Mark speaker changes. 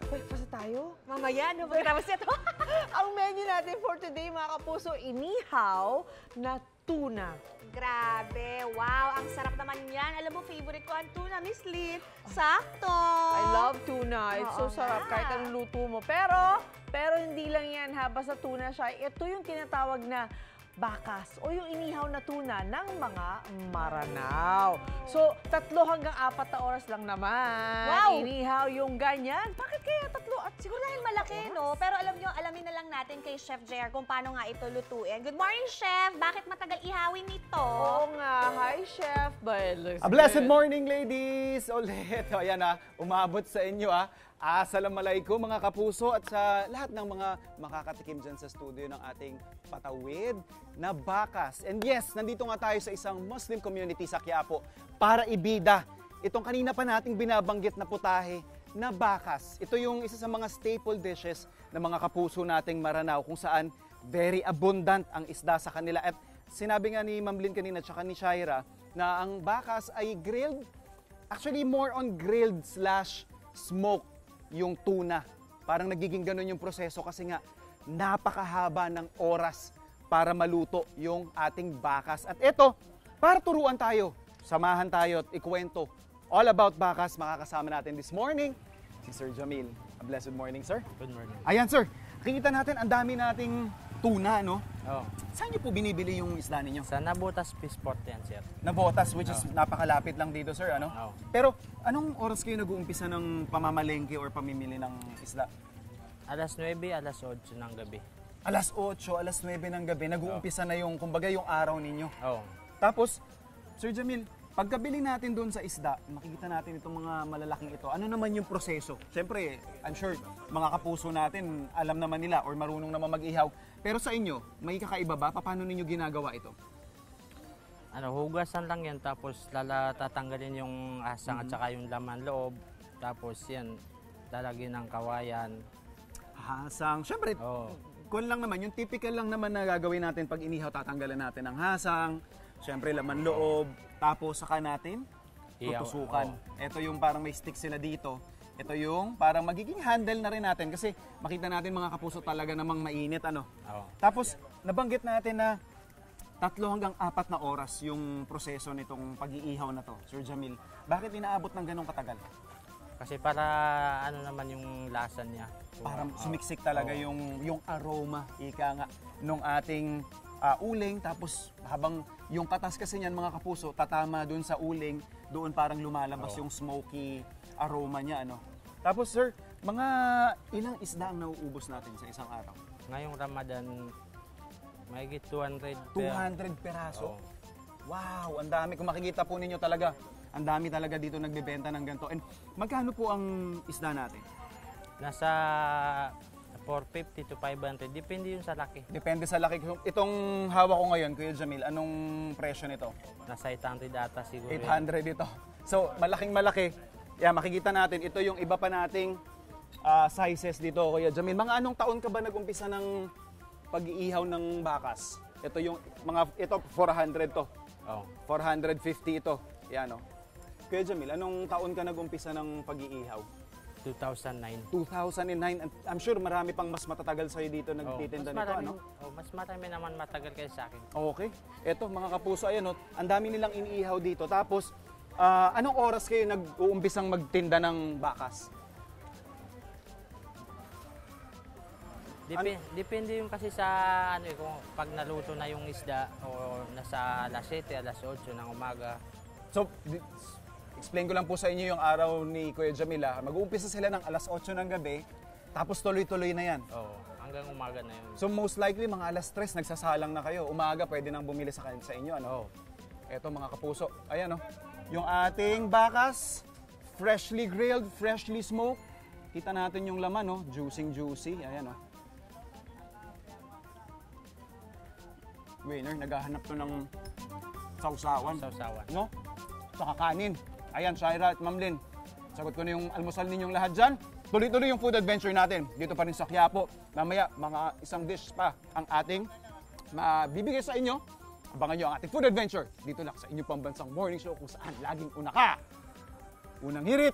Speaker 1: breakfast na tayo.
Speaker 2: Mamaya, no? Pagkatapos nito.
Speaker 1: Ang menu natin for today, mga kapuso, inihaw na tuna.
Speaker 2: Grabe. Wow, ang sarap naman yan. Alam mo, favorite ko ang tuna, Miss Lynn. Sakto.
Speaker 1: I love tuna. It's so
Speaker 2: Oo
Speaker 1: sarap
Speaker 2: nga.
Speaker 1: kahit anong luto mo. Pero hindi lang yan ha, basta tuna siya. Ito yung tinatawag na bakas o yung inihaw na tuna ng mga Maranao. So, 3 hanggang 4 na oras lang naman.
Speaker 2: Wow!
Speaker 1: Inihaw yung ganyan. Bakit kaya 3 at
Speaker 2: Siguro dahil malaki, no? Pero alam nyo, alamin na lang natin kay Chef JR kung paano nga ito lutuin. Good morning, Chef! Bakit matagal ihawin ito?
Speaker 1: Oo nga. Hi, Chef.
Speaker 3: A blessed morning, ladies! Ulit. O, ayan umabot sa inyo Assalamualaikum mga kapuso at sa lahat ng mga makakatikim dyan sa studio ng ating patawid na bakas. And yes, nandito nga tayo sa isang Muslim community sa Quiapo para ibida itong kanina pa nating binabanggit na putahe na bakas. Ito yung isa sa mga staple dishes ng mga kapuso nating Maranao kung saan very abundant ang isda sa kanila. At sinabi nga ni Ma'am Lynn kanina at ni Shaira na ang bakas ay grilled, actually more on grilled / smoke yung tuna. Parang nagiging ganun yung proseso kasi nga napakahaba ng oras para maluto yung ating bakas. At ito, para turuan tayo, samahan tayo at ikwento all about bakas, makakasama natin this morning si Sir Jamil. A blessed morning, sir.
Speaker 4: Good morning.
Speaker 3: Ayan, sir. Kita natin, ang dami nating tuna, no?
Speaker 4: Oh,
Speaker 3: Saan niyo po binibili yung isda ninyo?
Speaker 4: sa Nabotas Fish-Port yan, sir.
Speaker 3: Nabotas, which is napakalapit lang dito, sir, ano?
Speaker 4: Oh.
Speaker 3: Pero, anong oras kayo nag-uumpisa ng pamamalengke or pamimili ng isda?
Speaker 4: Alas 9, alas 8 ng gabi.
Speaker 3: Alas 8, alas 9 ng gabi, nag-uumpisa na yung, kumbaga, yung araw ninyo.
Speaker 4: Oh.
Speaker 3: Tapos, Sir Jamil, pagkabili natin doon sa isda, makikita natin itong mga malalaking ito. Ano naman yung proseso? Siyempre, I'm sure, mga kapuso natin, alam naman nila or marunong naman mag-ihaw. Pero sa inyo, may kakaiba ba? Paano ninyo ginagawa ito?
Speaker 4: Hugasan lang yan, tapos tatanggalin yung asang at saka yung laman loob. Tapos yan, lalagyan ng kawayan.
Speaker 3: Hasang. Siyempre,
Speaker 4: Oh.
Speaker 3: kun lang naman, yung typical lang naman na gagawin natin pag inihaw, tatanggalan natin ang hasang, siyempre laman loob, tapos saka natin
Speaker 4: Ihaw.
Speaker 3: tutusukan.
Speaker 4: Oh.
Speaker 3: Ito yung parang may stick sila dito. Ito yung parang magiging handle na rin natin kasi makita natin mga kapuso talaga namang mainit, ano.
Speaker 4: Oh.
Speaker 3: Tapos nabanggit natin na 3 hanggang 4 na oras yung proseso nitong pag-iihaw na to, Sir Jamil. Bakit inaabot ng ganong katagal?
Speaker 4: Kasi para ano naman yung lasa niya.
Speaker 3: Para
Speaker 4: Oh.
Speaker 3: sumiksik talaga
Speaker 4: Oh.
Speaker 3: yung aroma, ika nga, nung ating uling. Tapos habang yung katas kasi niyan mga kapuso, tatama dun sa uling, doon parang lumalabas yung smoky aroma niya, ano. Tapos sir, mga ilang isda ang nauubos natin sa isang araw?
Speaker 4: Ngayong Ramadan, mahigit 200.
Speaker 3: 200 peraso?
Speaker 4: Oh.
Speaker 3: Wow, ang dami. Kung makikita po ninyo talaga, ang dami talaga dito nagbebenta ng ganito. And magkano po ang isda natin?
Speaker 4: Nasa 450 to 500. Depende yun sa laki.
Speaker 3: Depende sa laki. Itong hawak ko ngayon, Kuya Jamil, anong presyo nito?
Speaker 4: Nasa 800 ata siguro.
Speaker 3: 800 ito. So, malaking malaki. Yeah, makikita natin, ito yung iba pa nating sizes dito, Kuya Jamil. Mga anong taon ka ba nag-umpisa ng pag-iihaw ng bakas? Ito yung ito 400 to.
Speaker 4: Oh.
Speaker 3: 450 ito. Yan, oh. Kuya Jamil, anong taon ka nag-umpisa ng pag-iihaw?
Speaker 4: 2009.
Speaker 3: 2009. I'm sure marami pang mas matatagal sa'yo dito nagtitinda nito, ano?
Speaker 4: Mas marami naman matagal kayo sa akin.
Speaker 3: Okay. Ito, mga kapuso, ayan, oh, ang dami nilang iniihaw dito. Tapos, anong oras kayo nag-uumpisang magtinda ng bakas?
Speaker 4: Depende yung kasi sa ano kung pag naluto na yung isda o nasa alas 7, alas 8 ng umaga.
Speaker 3: So, explain ko lang po sa inyo yung araw ni Kuya Jamila. Mag-uumpisa sila ng alas 8 ng gabi, tapos tuloy-tuloy na yan.
Speaker 4: Oo, hanggang umaga na yun.
Speaker 3: So, most likely, mga alas 3, nagsasalang na kayo. Umaga, pwede nang bumili sa inyo, ano?
Speaker 4: Oo.
Speaker 3: Eto, mga kapuso. Ayan, oh. Yung ating bakas, freshly grilled, freshly smoked. Kita natin yung laman, oh. Juicy. Ayan, oh. Winner, naghahanap to ng sausawan.
Speaker 4: Sausawan.
Speaker 3: No? Saka kanin. Ayan, Shaira at Ma'am Lynn. Sagot ko na yung almusal ninyong lahat dyan. Tuloy-tuloy yung food adventure natin. Dito pa rin sa Quiapo. Mamaya, mga isang dish pa ang ating mabibigay sa inyo. Abangan nyo ang ating food adventure. Dito lang sa inyong pambansang morning show kung saan laging una ka. Unang hirit.